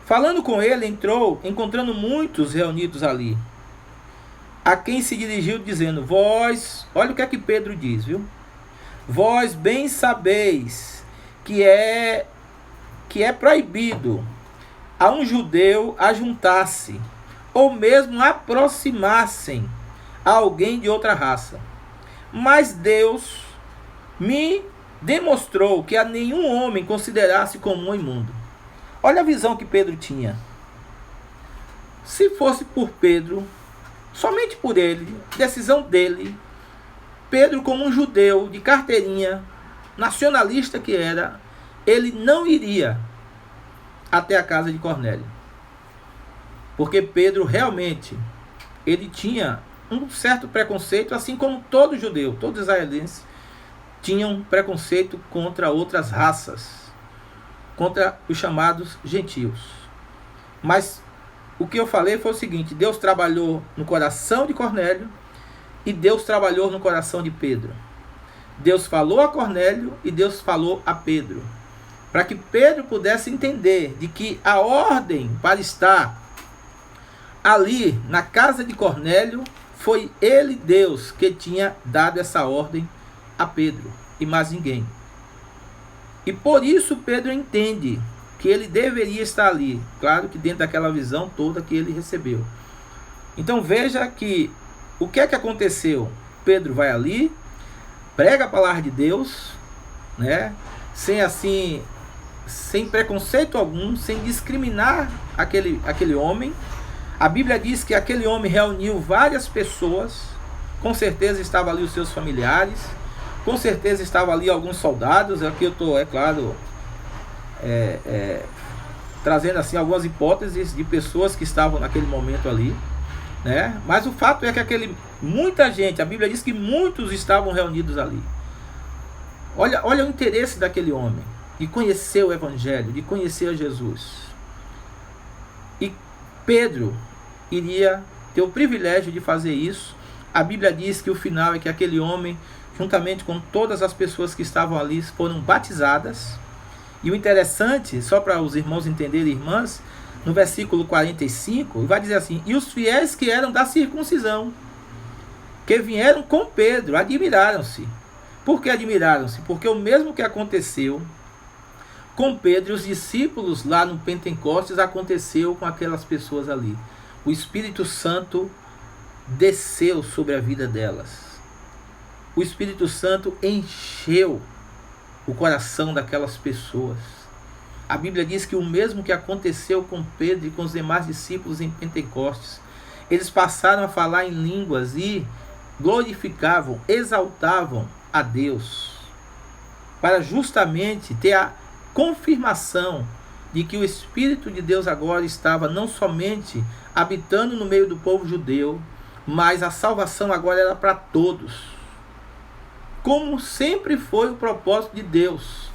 Falando com ele, entrou, encontrando muitos reunidos ali, a quem se dirigiu dizendo: vós, olha o que é que Pedro diz, viu? Vós bem sabeis que é proibido a um judeu ajuntar-se, ou mesmo aproximar-se a alguém de outra raça. Mas Deus me demonstrou que a nenhum homem considerasse comum e imundo. Olha a visão que Pedro tinha. Se fosse por Pedro, somente por ele, decisão dele, Pedro, como um judeu de carteirinha, nacionalista que era, ele não iria até a casa de Cornélio. Porque Pedro realmente, ele tinha um certo preconceito, assim como todo judeu, todo israelense, tinham preconceito contra outras raças, contra os chamados gentios. Mas o que eu falei foi o seguinte: Deus trabalhou no coração de Cornélio e Deus trabalhou no coração de Pedro. Deus falou a Cornélio e Deus falou a Pedro, para que Pedro pudesse entender de que a ordem para estar ali na casa de Cornélio foi ele, Deus, que tinha dado essa ordem a Pedro e mais ninguém. E por isso Pedro entende que ele deveria estar ali, claro que dentro daquela visão toda que ele recebeu. Então veja que o que é que aconteceu? Pedro vai ali, prega a palavra de Deus, né? Sem preconceito algum, sem discriminar aquele homem. A Bíblia diz que aquele homem reuniu várias pessoas, com certeza estavam ali os seus familiares, com certeza estavam ali alguns soldados. Aqui eu estou, é claro, trazendo assim algumas hipóteses de pessoas que estavam naquele momento ali, né? Mas o fato é que muita gente, a Bíblia diz que muitos estavam reunidos ali. Olha o interesse daquele homem, de conhecer o Evangelho, de conhecer a Jesus. E Pedro iria ter o privilégio de fazer isso. A Bíblia diz que o final é que aquele homem, juntamente com todas as pessoas que estavam ali, foram batizadas. E o interessante, só para os irmãos entenderem, irmãs, no versículo 45, vai dizer assim: e os fiéis que eram da circuncisão, que vieram com Pedro, admiraram-se. Por que admiraram-se? Porque o mesmo que aconteceu com Pedro e os discípulos lá no Pentecostes aconteceu com aquelas pessoas ali. O Espírito Santo desceu sobre a vida delas. O Espírito Santo encheu o coração daquelas pessoas. A Bíblia diz que o mesmo que aconteceu com Pedro e com os demais discípulos em Pentecostes, eles passaram a falar em línguas e glorificavam, exaltavam a Deus, para justamente ter a confirmação de que o Espírito de Deus agora estava não somente habitando no meio do povo judeu, mas a salvação agora era para todos, como sempre foi o propósito de Deus.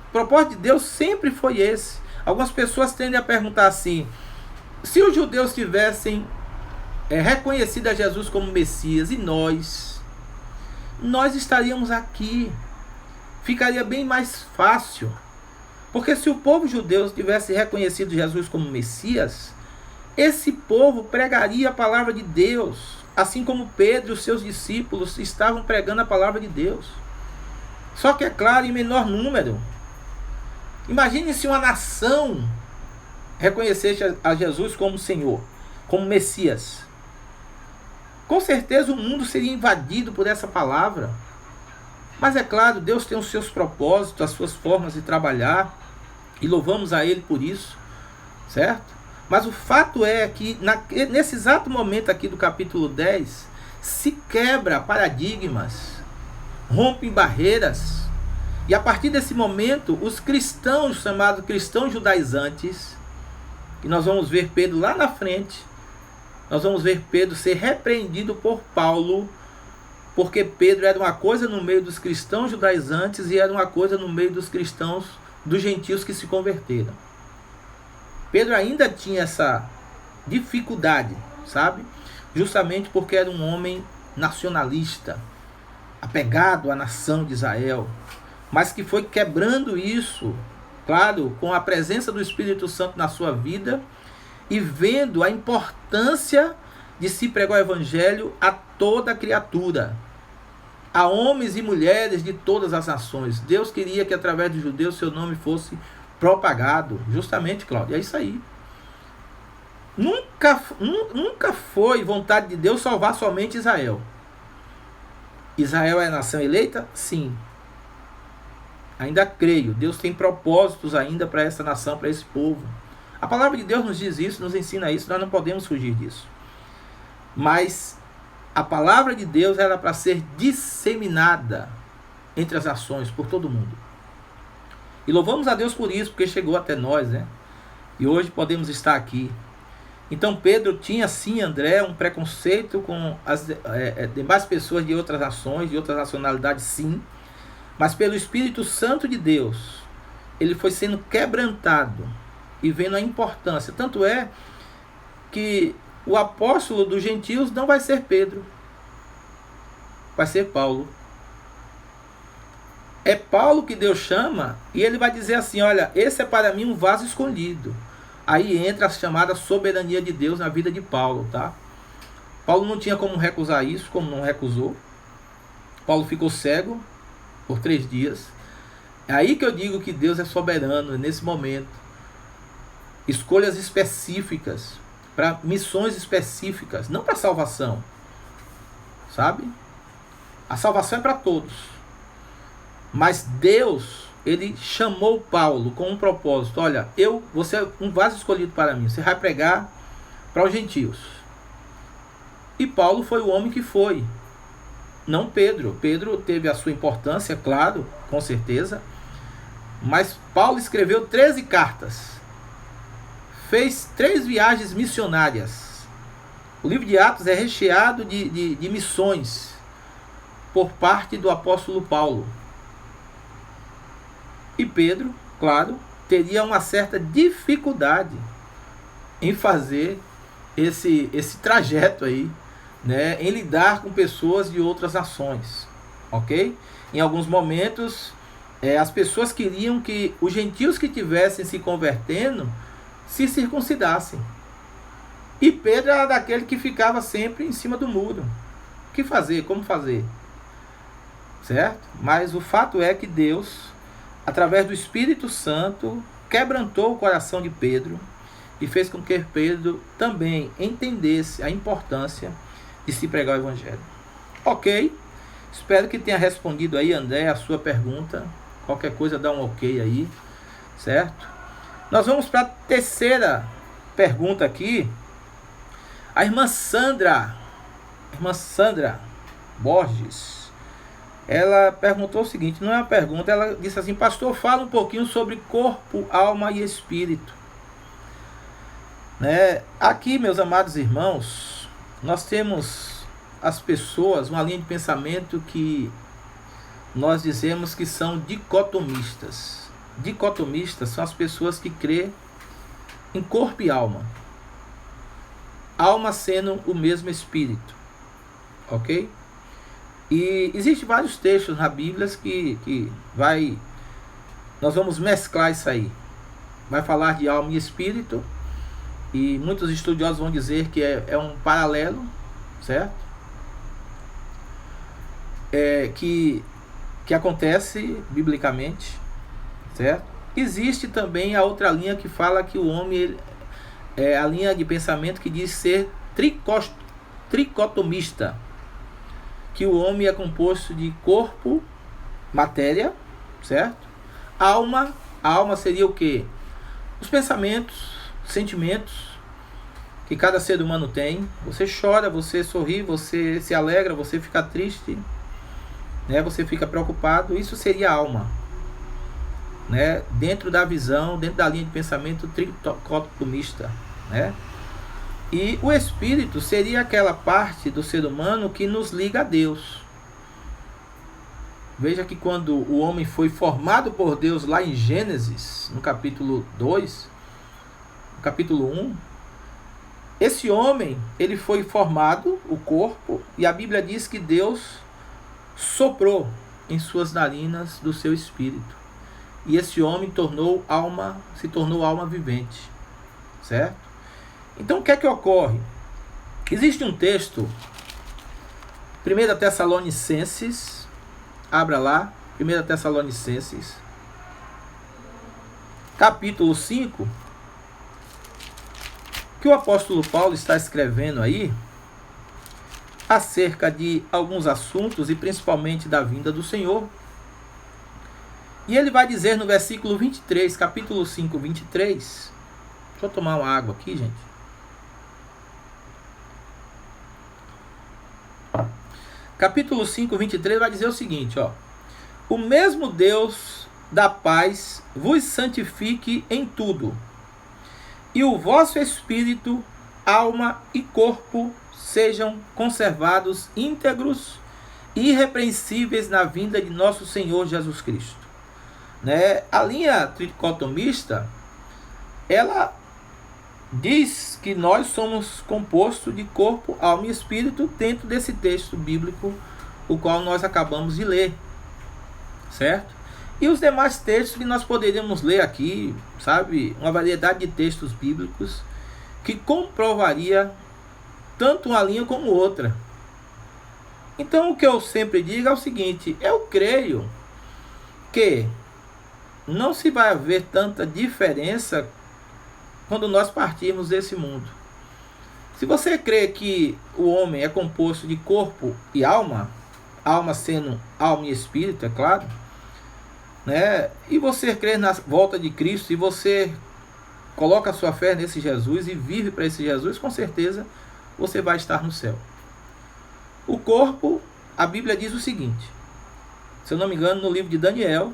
O propósito de Deus sempre foi esse. Algumas pessoas tendem a perguntar assim: se os judeus tivessem reconhecido a Jesus como Messias, e nós estaríamos aqui, ficaria bem mais fácil, porque se o povo judeu tivesse reconhecido Jesus como Messias, esse povo pregaria a palavra de Deus, assim como Pedro e os seus discípulos estavam pregando a palavra de Deus. Só que é claro, em menor número. Imagine se uma nação reconhecesse a Jesus como Senhor, como Messias. Com certeza o mundo seria invadido por essa palavra. Mas é claro, Deus tem os seus propósitos, as suas formas de trabalhar, e louvamos a Ele por isso, certo? Mas o fato é que nesse exato momento aqui do capítulo 10, se quebra paradigmas, rompem barreiras, e a partir desse momento, os cristãos, chamados cristãos judaizantes, e nós vamos ver Pedro lá na frente, nós vamos ver Pedro ser repreendido por Paulo, porque Pedro era uma coisa no meio dos cristãos judaizantes e era uma coisa no meio dos cristãos, dos gentios que se converteram. Pedro ainda tinha essa dificuldade, sabe? Justamente porque era um homem nacionalista, apegado à nação de Israel, mas que foi quebrando isso, claro, com a presença do Espírito Santo na sua vida e vendo a importância de se pregar o evangelho a toda criatura, a homens e mulheres de todas as nações. Deus queria que através dos judeus seu nome fosse propagado, justamente, Cláudio, é isso aí. Nunca foi vontade de Deus salvar somente Israel. Israel é a nação eleita? Sim. Ainda creio. Deus tem propósitos ainda para essa nação, para esse povo. A palavra de Deus nos diz isso, nos ensina isso, nós não podemos fugir disso. Mas a palavra de Deus era para ser disseminada entre as nações, por todo mundo. E louvamos a Deus por isso, porque chegou até nós, né? E hoje podemos estar aqui. Então Pedro tinha sim, André, um preconceito com as demais pessoas de outras nações, de outras nacionalidades, sim. Mas pelo Espírito Santo de Deus, ele foi sendo quebrantado e vendo a importância. Tanto é que o apóstolo dos gentios não vai ser Pedro, vai ser Paulo. É Paulo que Deus chama e ele vai dizer assim, olha, esse é para mim um vaso escolhido. Aí entra a chamada soberania de Deus na vida de Paulo, tá? Paulo não tinha como recusar isso, como não recusou. Paulo ficou cego por 3 dias. É aí que eu digo que Deus é soberano, nesse momento. Escolhas específicas, para missões específicas, não para salvação. Sabe? A salvação é para todos. Mas Deus, ele chamou Paulo com um propósito. Olha, você é um vaso escolhido para mim. Você vai pregar para os gentios. E Paulo foi o homem que foi. Não Pedro. Pedro teve a sua importância, claro, com certeza. Mas Paulo escreveu 13 cartas. Fez 3 viagens missionárias. O livro de Atos é recheado de missões por parte do apóstolo Paulo. E Pedro, claro, teria uma certa dificuldade em fazer esse trajeto aí, né, em lidar com pessoas de outras nações, ok? Em alguns momentos, as pessoas queriam que os gentios que estivessem se convertendo se circuncidassem. E Pedro era daquele que ficava sempre em cima do muro. O que fazer? Como fazer? Certo? Mas o fato é que Deus, através do Espírito Santo, quebrantou o coração de Pedro e fez com que Pedro também entendesse a importância de se pregar o Evangelho. Ok? Espero que tenha respondido aí, André, a sua pergunta. Qualquer coisa dá um ok aí, certo? Nós vamos para a terceira pergunta aqui. A irmã Sandra Borges, ela perguntou o seguinte, não é uma pergunta, ela disse assim, pastor, fala um pouquinho sobre corpo, alma e espírito. Né? Aqui, meus amados irmãos, nós temos as pessoas, uma linha de pensamento que nós dizemos que são dicotomistas. Dicotomistas são as pessoas que crêem em corpo e alma. Alma sendo o mesmo espírito. Ok? E existem vários textos na Bíblia que nós vamos mesclar isso aí. Vai falar de alma e espírito. E muitos estudiosos vão dizer que é um paralelo, certo? Que acontece biblicamente, certo? Existe também a outra linha que fala que o homem é a linha de pensamento que diz ser tricotomista, que o homem é composto de corpo, matéria, certo? A alma seria o quê? Os pensamentos, sentimentos que cada ser humano tem. Você chora, você sorri, você se alegra, você fica triste, né? Você fica preocupado. Isso seria a alma, né? Dentro da visão, dentro da linha de pensamento tricotomista, né? E o espírito seria aquela parte do ser humano que nos liga a Deus, Veja que quando o homem foi formado por Deus lá em Gênesis, no capítulo 2, no capítulo 1, esse homem, ele foi formado, o corpo, e a Bíblia diz que Deus soprou em suas narinas do seu espírito. E esse homem se tornou alma vivente. Certo? Então o que é que ocorre? Existe um texto, 1 Tessalonicenses, abra lá, 1 Tessalonicenses, capítulo 5, que o apóstolo Paulo está escrevendo aí acerca de alguns assuntos e principalmente da vinda do Senhor. E ele vai dizer no versículo 23, capítulo 5, 23. Deixa eu tomar uma água aqui, gente. Capítulo 5, 23 vai dizer o seguinte, ó. O mesmo Deus da paz vos santifique em tudo, e o vosso espírito, alma e corpo sejam conservados íntegros e irrepreensíveis na vinda de nosso Senhor Jesus Cristo. Né? A linha tricotomista, ela diz que nós somos compostos de corpo, alma e espírito dentro desse texto bíblico, o qual nós acabamos de ler, certo? E os demais textos que nós poderíamos ler aqui, sabe? Uma variedade de textos bíblicos que comprovaria tanto uma linha como outra. Então o que eu sempre digo é o seguinte, eu creio que não se vai haver tanta diferença quando nós partirmos desse mundo. Se você crê que o homem é composto de corpo e alma, alma sendo alma e espírito, é claro, né? E você crê na volta de Cristo e você coloca a sua fé nesse Jesus e vive para esse Jesus, com certeza você vai estar no céu. O corpo, a Bíblia diz o seguinte, se eu não me engano, no livro de Daniel,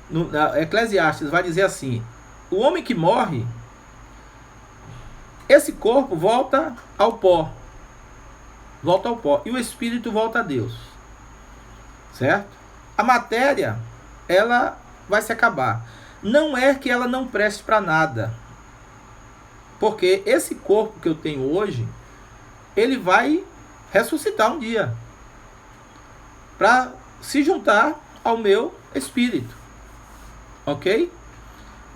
no Eclesiastes, vai dizer assim: o homem que morre, esse corpo volta ao pó, e o espírito volta a Deus, certo? A matéria, ela vai se acabar. Não é que ela não preste para nada, porque esse corpo que eu tenho hoje, ele vai ressuscitar um dia para se juntar ao meu espírito, ok?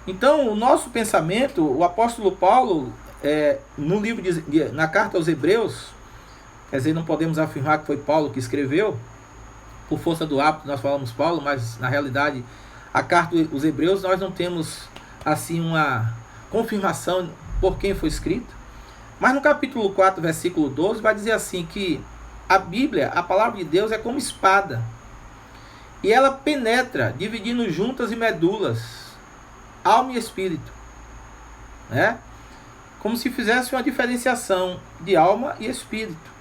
Então, o nosso pensamento, o apóstolo Paulo, no livro na carta aos Hebreus, quer dizer, não podemos afirmar que foi Paulo que escreveu, por força do hábito nós falamos Paulo, mas na realidade a carta aos Hebreus nós não temos assim uma confirmação por quem foi escrito. Mas no capítulo 4, versículo 12, vai dizer assim que a Bíblia, a palavra de Deus, é como espada, e ela penetra, dividindo juntas e medulas, alma e espírito, né? Como se fizesse uma diferenciação de alma e espírito.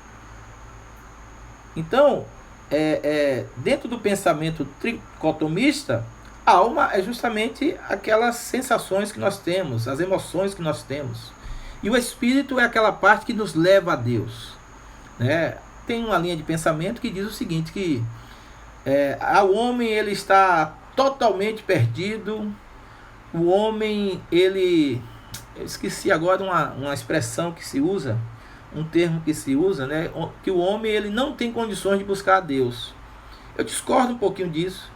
Então, dentro do pensamento tricotomista, a alma é justamente aquelas sensações que nós temos, as emoções que nós temos. E o espírito é aquela parte que nos leva a Deus, né? Tem uma linha de pensamento que diz o seguinte, que o homem ele está totalmente perdido. O homem, eu esqueci agora uma expressão que se usa, um termo que se usa, né? Que o homem ele não tem condições de buscar a Deus. Eu discordo um pouquinho disso,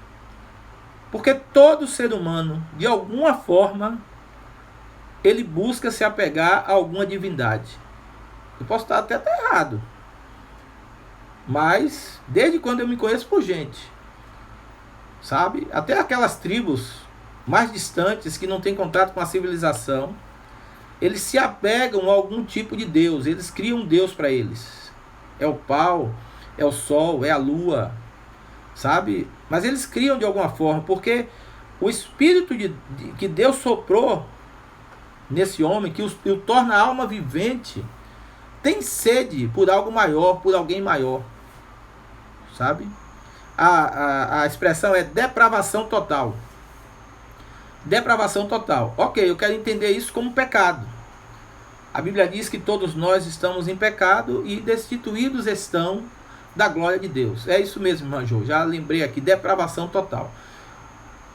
porque todo ser humano, de alguma forma, ele busca se apegar a alguma divindade. Eu posso estar até errado, mas desde quando eu me conheço por gente, sabe? Até aquelas tribos mais distantes que não têm contato com a civilização, eles se apegam a algum tipo de Deus, eles criam um Deus para eles. É o pau, é o sol, é a lua, sabe? Mas eles criam de alguma forma, porque o espírito que Deus soprou nesse homem, que o torna alma vivente, tem sede por algo maior, por alguém maior, sabe? A expressão é depravação total. Depravação total. Ok, eu quero entender isso como pecado. A Bíblia diz que todos nós estamos em pecado e destituídos estão da glória de Deus. É isso mesmo, irmã Jo, já lembrei aqui, depravação total.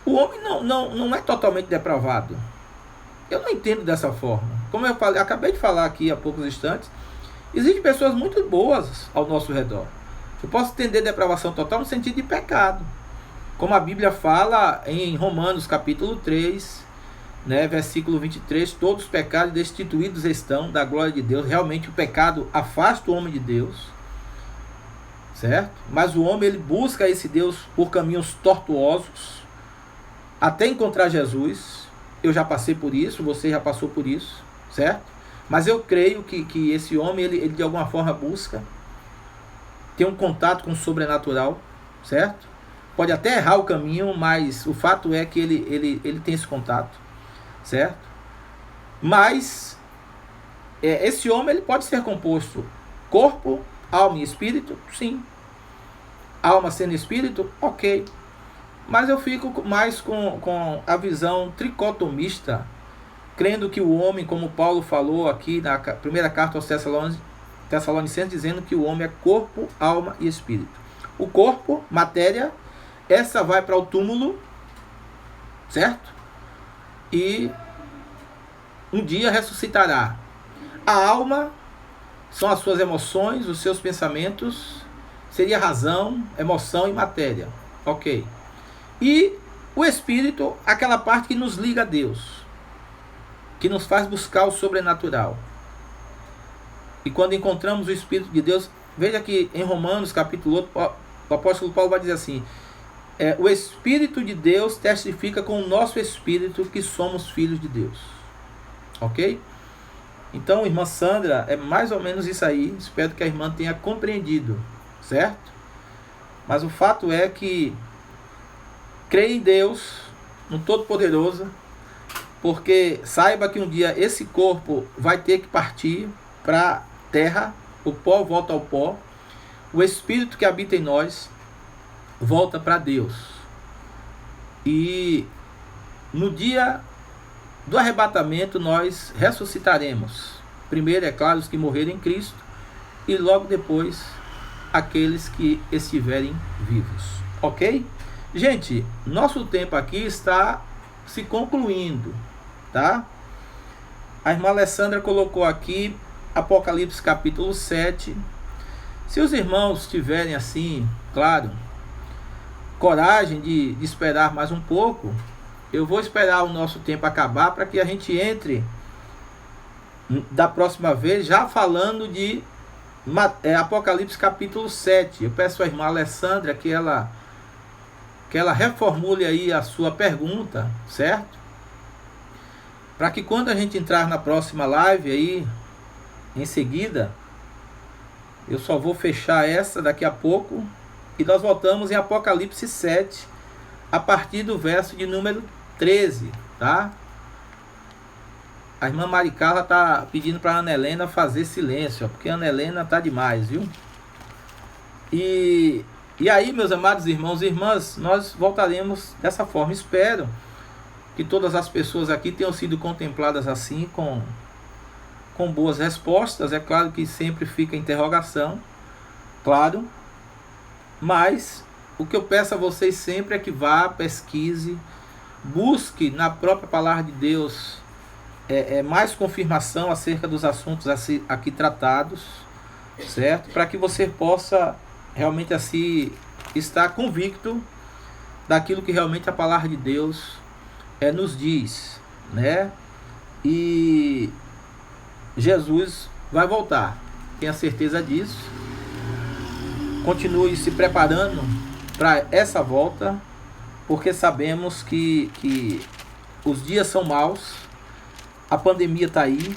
O homem não é totalmente depravado. Eu não entendo dessa forma. Como eu falei, acabei de falar aqui há poucos instantes, existem pessoas muito boas ao nosso redor. Eu posso entender depravação total no sentido de pecado. Como a Bíblia fala em Romanos capítulo 3, né, versículo 23, todos os pecados destituídos estão da glória de Deus. Realmente o pecado afasta o homem de Deus, certo? Mas o homem, ele busca esse Deus por caminhos tortuosos, até encontrar Jesus. Eu já passei por isso, você já passou por isso, certo? Mas eu creio que esse homem, ele de alguma forma busca ter um contato com o sobrenatural, certo? Pode até errar o caminho, mas o fato é que ele tem esse contato, certo? Mas esse homem, ele pode ser composto corpo, alma e espírito, sim. Alma sendo espírito, ok. Mas eu fico mais com a visão tricotomista, crendo que o homem, como Paulo falou aqui na primeira carta aos Tessalonicenses, dizendo que o homem é corpo, alma e espírito. O corpo, matéria, essa vai para o túmulo, certo? E um dia ressuscitará. A alma são as suas emoções, os seus pensamentos, seria razão, emoção e matéria, ok. E o espírito, aquela parte que nos liga a Deus, que nos faz buscar o sobrenatural. E quando encontramos o Espírito de Deus, veja que em Romanos capítulo 8, o apóstolo Paulo vai dizer assim, o Espírito de Deus testifica com o nosso espírito que somos filhos de Deus. Ok? Então, irmã Sandra, é mais ou menos isso aí. Espero que a irmã tenha compreendido, certo? Mas o fato é que creia em Deus, no Todo-Poderoso, porque saiba que um dia esse corpo vai ter que partir para a terra, o pó volta ao pó, o Espírito que habita em nós volta para Deus. E no dia do arrebatamento nós ressuscitaremos. Primeiro, é claro, os que morrerem em Cristo, e logo depois aqueles que estiverem vivos. Ok? Gente, nosso tempo aqui está se concluindo, tá? A irmã Alessandra colocou aqui Apocalipse capítulo 7. Se os irmãos tiverem assim, claro, coragem de esperar mais um pouco, eu vou esperar o nosso tempo acabar para que a gente entre da próxima vez já falando de Apocalipse capítulo 7. Eu peço à irmã Alessandra que ela reformule aí a sua pergunta, certo? Para que quando a gente entrar na próxima live aí, em seguida, eu só vou fechar essa daqui a pouco e nós voltamos em Apocalipse 7, a partir do verso de número 13, tá? A irmã Maricarla tá pedindo para a Ana Helena fazer silêncio, ó, porque a Ana Helena tá demais, viu? E aí, meus amados irmãos e irmãs, nós voltaremos dessa forma. Espero que todas as pessoas aqui tenham sido contempladas assim, com boas respostas. É claro que sempre fica interrogação, claro. Mas o que eu peço a vocês sempre é que vá, pesquise, busque na própria palavra de Deus mais confirmação acerca dos assuntos aqui tratados, certo? Para que você possa realmente assim estar convicto daquilo que realmente a palavra de Deus nos diz, né? E Jesus vai voltar, tenha certeza disso. Continue se preparando para essa volta, porque sabemos que os dias são maus, a pandemia está aí,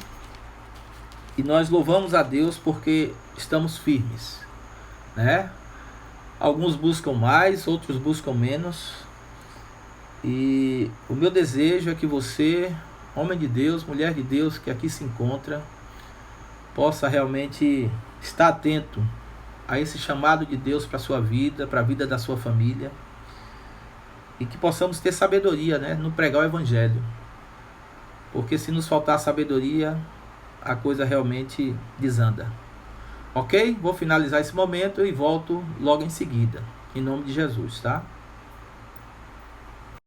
e nós louvamos a Deus porque estamos firmes, né? Alguns buscam mais, outros buscam menos, e o meu desejo é que você, homem de Deus, mulher de Deus, que aqui se encontra, possa realmente estar atento a esse chamado de Deus para a sua vida, para a vida da sua família, e que possamos ter sabedoria, né, no pregar o Evangelho, porque se nos faltar sabedoria, a coisa realmente desanda. Ok? Vou finalizar esse momento e volto logo em seguida. Em nome de Jesus, tá?